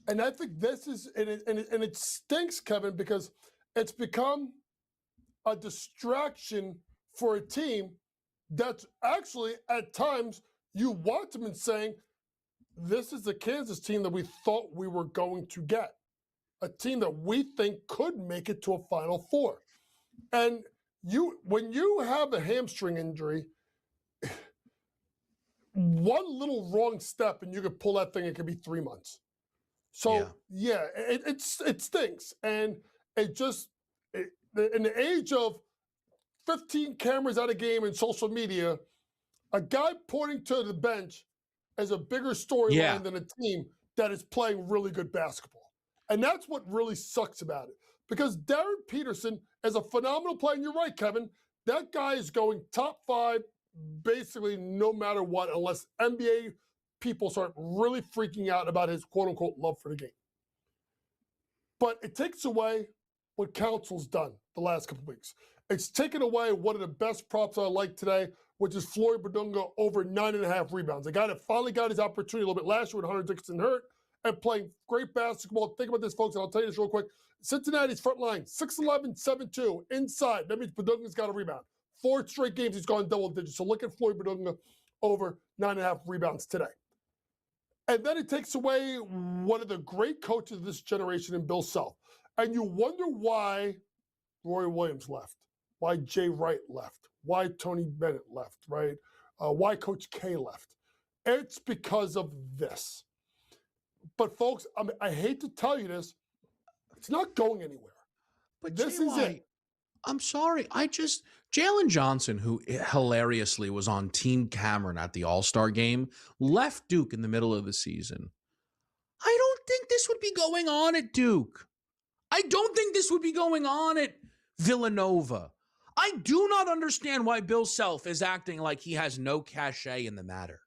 And I think this is, and it stinks, Kevin, because it's become a distraction for a team that's actually, at times, you watch them and saying, this is the Kansas team that we thought we were going to get. A team that we think could make it to a Final Four. And when you have a hamstring injury, one little wrong step and you could pull that thing, it could be 3 months. So, it stinks. And it just, in the age of 15 cameras at a game and social media, a guy pointing to the bench is a bigger storyline than a team that is playing really good basketball. And that's what really sucks about it. Because Darren Peterson is a phenomenal player. And you're right, Kevin. That guy is going top 5 basically no matter what, unless NBA people start really freaking out about his quote-unquote love for the game. But it takes away what Council's done the last couple of weeks. It's taken away one of the best props I like today, which is Floyd Badunga over 9.5 rebounds. A guy that finally got his opportunity a little bit last year with Hunter Dickinson hurt and playing great basketball. Think about this, folks, and I'll tell you this real quick. Cincinnati's front line, 6'11", 7'2", inside. That means Badunga's got a rebound. 4 straight games he's gone double digits. So look at Floyd Badunga over 9.5 rebounds today. And then it takes away one of the great coaches of this generation in Bill Self. And you wonder why Roy Williams left, why Jay Wright left, why Tony Bennett left, right? Why Coach K left. It's because of this. But folks, I hate to tell you this, it's not going anywhere. But this is it. I'm sorry. Jalen Johnson, who hilariously was on Team Cameron at the All-Star game, left Duke in the middle of the season. I don't think this would be going on at Duke. I don't think this would be going on at Villanova. I do not understand why Bill Self is acting like he has no cachet in the matter.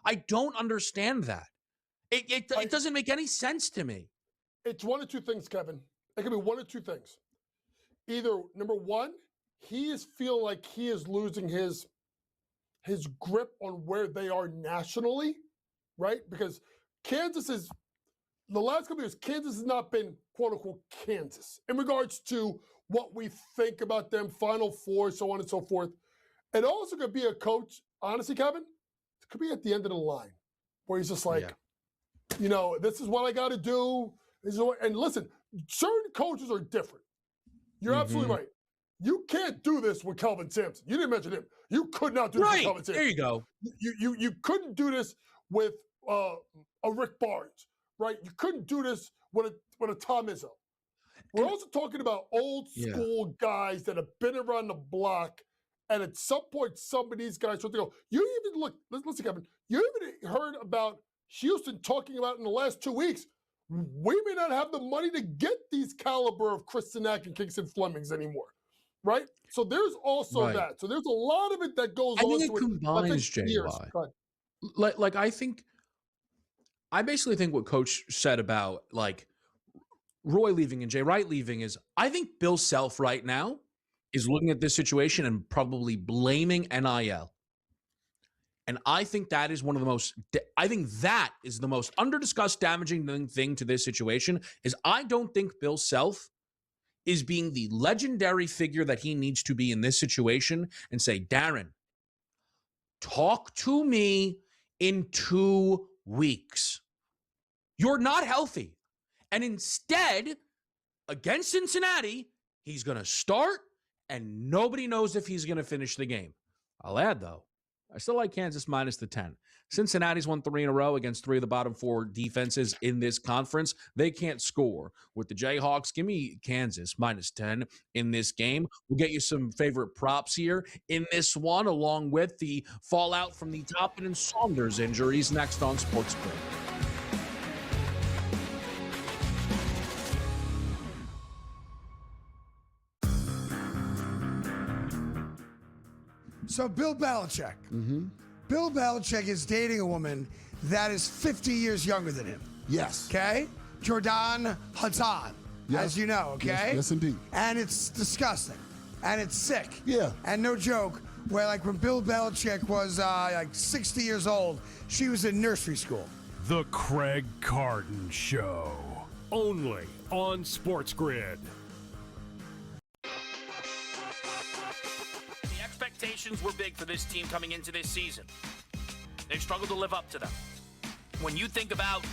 I don't understand that. It doesn't make any sense to me. It's one of two things, Kevin. It could be one of two things. Either, number one, he is feeling like he is losing his grip on where they are nationally, right? Because Kansas is, the last couple of years, Kansas has not been, quote unquote, Kansas in regards to what we think about them, Final Four, so on and so forth. It also could be a coach, honestly, Kevin, it could be at the end of the line where he's just like, this is what I got to do. And listen, certain coaches are different. You're absolutely right. You can't do this with Kelvin Sampson. You didn't mention him. You could not do this with Kelvin Sampson. There you go. You couldn't do this with a Rick Barnes, right? You couldn't do this with a Tom Izzo. We're also talking about old school guys that have been around the block, and at some point, some of these guys start to go. You even look. Listen, Kevin. You even heard about Houston talking about in the last 2 weeks. We may not have the money to get these caliber of Chris Sinak and Kingston Flemings anymore, right? So there's also that. So there's a lot of it that goes on. I think it combines, JY. Like I basically think what Coach said about like Roy leaving and Jay Wright leaving is, I think Bill Self right now is looking at this situation and probably blaming NIL. And I think that is one of the most, I think that is the most under-discussed, damaging thing to this situation is I don't think Bill Self is being the legendary figure that he needs to be in this situation and say, Darren, talk to me in 2 weeks. You're not healthy. And instead, against Cincinnati, he's going to start and nobody knows if he's going to finish the game. I'll add, though, I still like Kansas minus the 10. Cincinnati's won 3 in a row against 3 of the bottom 4 defenses in this conference. They can't score. With the Jayhawks, give me Kansas minus 10 in this game. We'll get you some favorite props here in this one, along with the fallout from the Toppin and Saunders injuries next on SportsGrid. So Bill Belichick, Bill Belichick is dating a woman that is 50 years younger than him. Yes. Okay? Jordan Hudson, Yes. as you know, okay? Yes, indeed. And it's disgusting. And it's sick. Yeah. And no joke, where like when Bill Belichick was like 60 years old, she was in nursery school. The Craig Carton Show. Only on SportsGrid. The expectations were big for this team coming into this season. They've struggled to live up to them. When you think about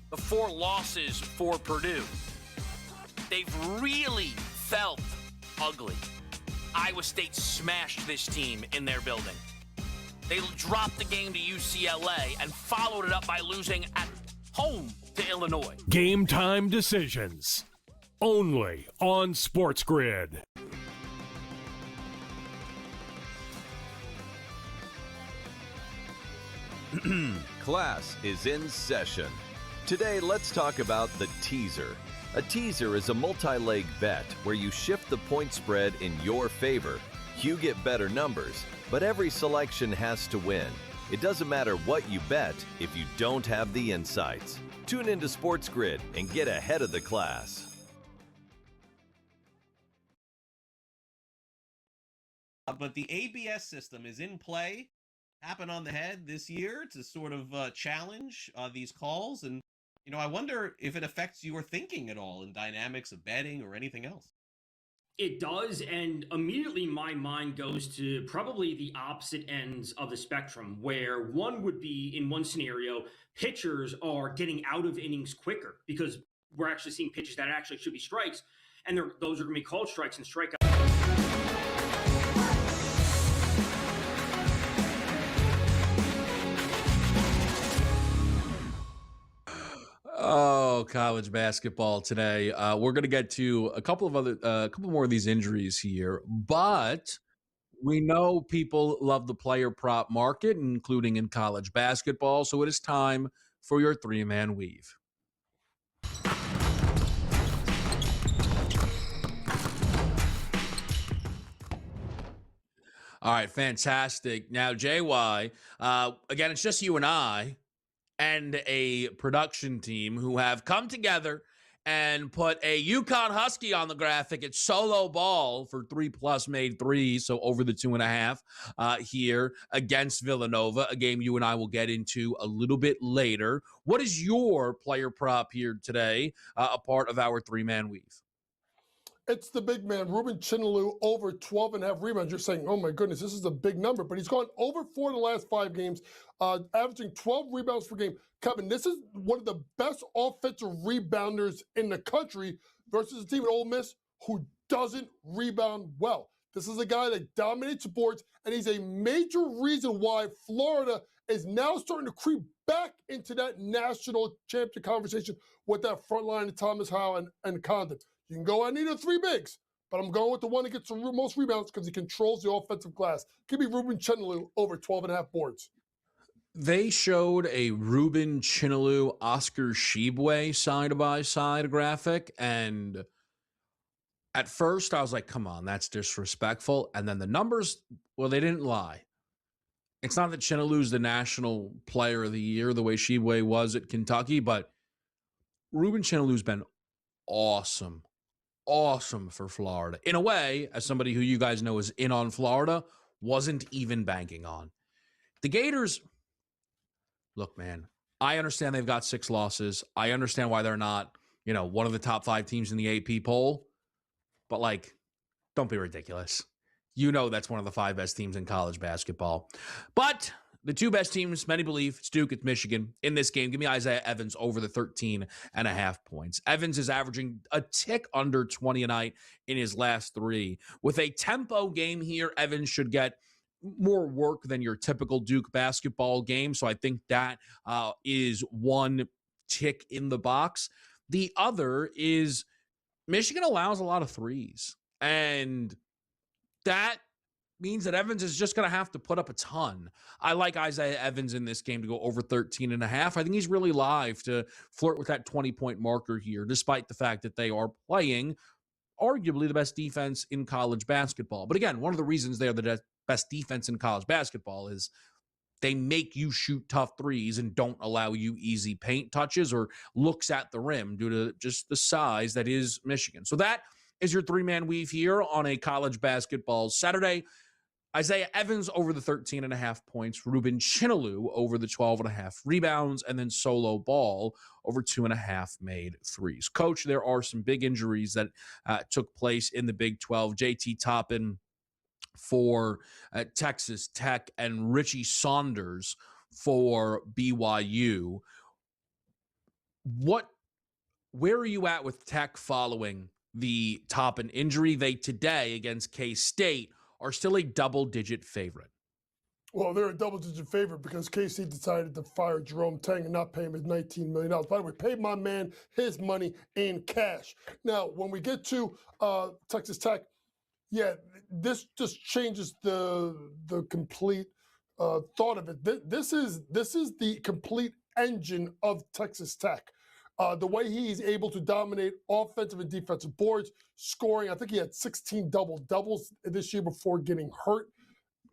the 4 losses for Purdue, they've really felt ugly. Iowa State smashed this team in their building. They dropped the game to UCLA and followed it up by losing at home to Illinois. Game time decisions. Only on SportsGrid. Class is in session. Today, let's talk about the teaser. A teaser is a multi-leg bet where you shift the point spread in your favor. You get better numbers, but every selection has to win. It doesn't matter what you bet if you don't have the insights. Tune into SportsGrid and get ahead of the class. But the ABS system is in play. Happen on the head this year to sort of challenge these calls. And, you know, I wonder if it affects your thinking at all in dynamics of betting or anything else. It does, and immediately my mind goes to probably the opposite ends of the spectrum, where one would be, in one scenario, pitchers are getting out of innings quicker because we're actually seeing pitches that actually should be strikes, and those are going to be called strikes and strikeouts. Oh, college basketball today. We're going to get to a couple more of these injuries here, but we know people love the player prop market, including in college basketball. So it is time for your 3-man weave. All right, fantastic. Now, JY, again, it's just you and I and a production team who have come together and put a UConn Husky on the graphic at solo ball for 3+ made 3, so over the 2.5 here against Villanova, a game you and I will get into a little bit later. What is your player prop here today, a part of our 3-man weave? It's the big man, Ruben Chinaloo, over 12.5 rebounds. You're saying, oh my goodness, this is a big number, but he's gone over 4 in the last 5 games, averaging 12 rebounds per game. Kevin, this is one of the best offensive rebounders in the country versus a team at Ole Miss who doesn't rebound well. This is a guy that dominates boards, and he's a major reason why Florida is now starting to creep back into that national championship conversation with that front line of Thomas Howell and Condon. You can go, I need 3 bigs, but I'm going with the one that gets the most rebounds because he controls the offensive glass. Give me Ruben Chinaloo over 12.5 boards. They showed a Ruben Chinaloo, Oscar Tshiebwe side-by-side graphic, and at first I was like, come on, that's disrespectful. And then the numbers, well, they didn't lie. It's not that Chinaloo's the national player of the year the way Tshiebwe was at Kentucky, but Ruben Chinaloo's been awesome for Florida. In a way, as somebody who you guys know is in on Florida, wasn't even banking on. The Gators, look, man, I understand they've got 6 losses. I understand why they're not, one of the top 5 teams in the AP poll. But, don't be ridiculous. That's one of the 5 best teams in college basketball. But the 2 best teams, many believe, it's Duke, it's Michigan. In this game, give me Isaiah Evans over the 13.5 points. Evans is averaging a tick under 20 a night in his last 3. With a tempo game here, Evans should get more work than your typical Duke basketball game. So I think that is one tick in the box. The other is Michigan allows a lot of threes. And that means that Evans is just going to have to put up a ton. I like Isaiah Evans in this game to go over 13.5. I think he's really live to flirt with that 20-point marker here, despite the fact that they are playing arguably the best defense in college basketball. But again, one of the reasons they are the best defense in college basketball is they make you shoot tough threes and don't allow you easy paint touches or looks at the rim due to just the size that is Michigan. So that is your three-man weave here on a college basketball Saturday. Isaiah Evans over the 13.5 points, Ruben Chinaloo over the 12.5 rebounds, and then Solo Ball over 2.5 made threes. Coach, there are some big injuries that took place in the Big 12. JT Toppin for Texas Tech and Richie Saunders for BYU. Where are you at with Tech following the Toppin injury? They today against K-State are still a double-digit favorite. Well, they're a double-digit favorite because KC decided to fire Jerome Tang and not pay him his $19 million. By the way, paid my man his money in cash. Now, when we get to Texas Tech, yeah, this just changes the complete thought of it. This is the complete engine of Texas Tech. The way he's able to dominate offensive and defensive boards, scoring. I think he had 16 double-doubles this year before getting hurt.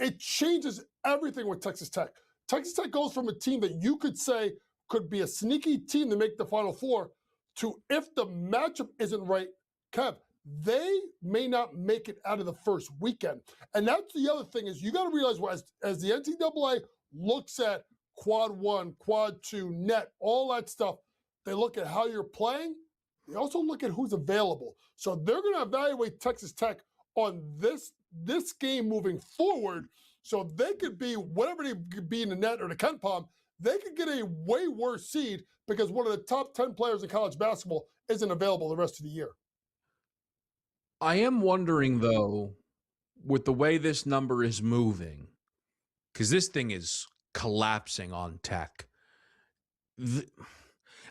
It changes everything with Texas Tech. Texas Tech goes from a team that you could say could be a sneaky team to make the Final Four to, if the matchup isn't right, Kev, they may not make it out of the first weekend. And that's the other thing is you got to realize as the NCAA looks at quad 1, quad 2, net, all that stuff, they look at how you're playing. They also look at who's available. So they're going to evaluate Texas Tech on this game moving forward. So they could be, whatever they could be in the net or the Ken Palm, they could get a way worse seed because one of the top 10 players in college basketball isn't available the rest of the year. I am wondering, though, with the way this number is moving, because this thing is collapsing on Tech.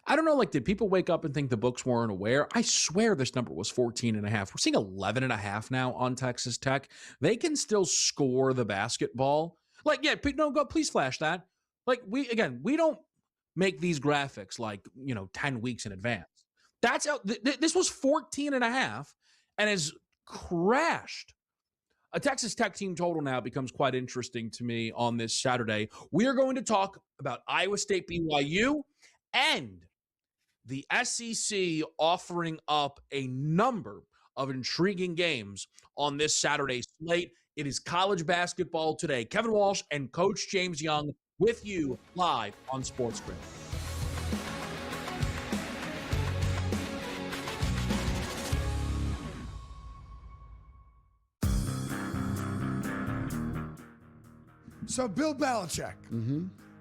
I don't know, like, did people wake up and think the books weren't aware? I swear this number was 14.5. We're seeing 11.5 now on Texas Tech. They can still score the basketball. Like, yeah, no, go, please flash that. Like, we don't make these graphics like, 10 weeks in advance. That's out. This was 14.5 and has crashed. A Texas Tech team total now becomes quite interesting to me on this Saturday. We are going to talk about Iowa State BYU and the SEC offering up a number of intriguing games on this Saturday slate. It is college basketball today. Kevin Walsh and Coach James Young with you live on SportsGrid. So Bill Belichick.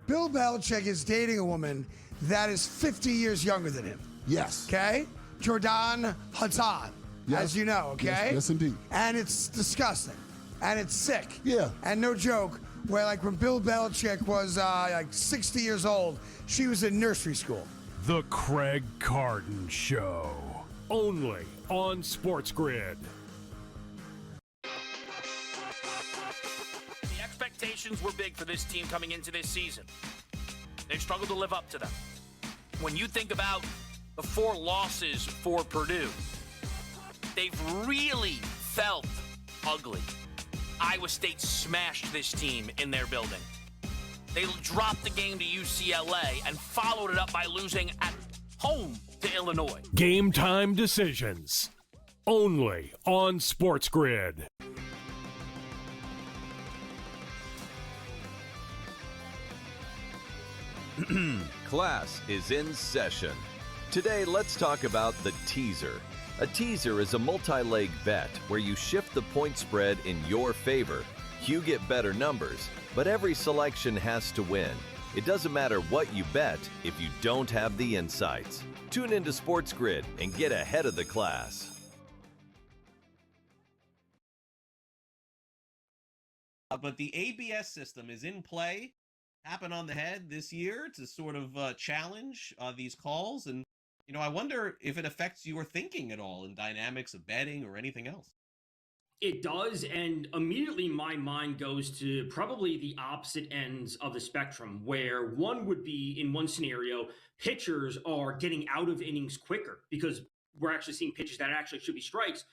Bill Belichick is dating a woman that is 50 years younger than him. Yes. Okay? Jordan Hatan, Yes. as you know, okay? Yes, indeed. And it's disgusting. And it's sick. Yeah. And no joke, where like when Bill Belichick was like 60 years old, she was in nursery school. The Craig Carton Show. Only on SportsGrid. The expectations were big for this team coming into this season. They've struggled to live up to them. When you think about the 4 losses for Purdue, they've really felt ugly. Iowa State smashed this team in their building. They dropped the game to UCLA and followed it up by losing at home to Illinois. Game time decisions. Only on SportsGrid. Class is in session. Today, let's talk about the teaser. A teaser is a multi-leg bet where you shift the point spread in your favor. You get better numbers, but every selection has to win. It doesn't matter what you bet if you don't have the insights. Tune into SportsGrid and get ahead of the class. But the ABS system is in play. Happen on the head this year to sort of challenge these calls. And, I wonder if it affects your thinking at all in dynamics of betting or anything else. It does, and immediately my mind goes to probably the opposite ends of the spectrum, where one would be, in one scenario, pitchers are getting out of innings quicker because we're actually seeing pitches that actually should be strikes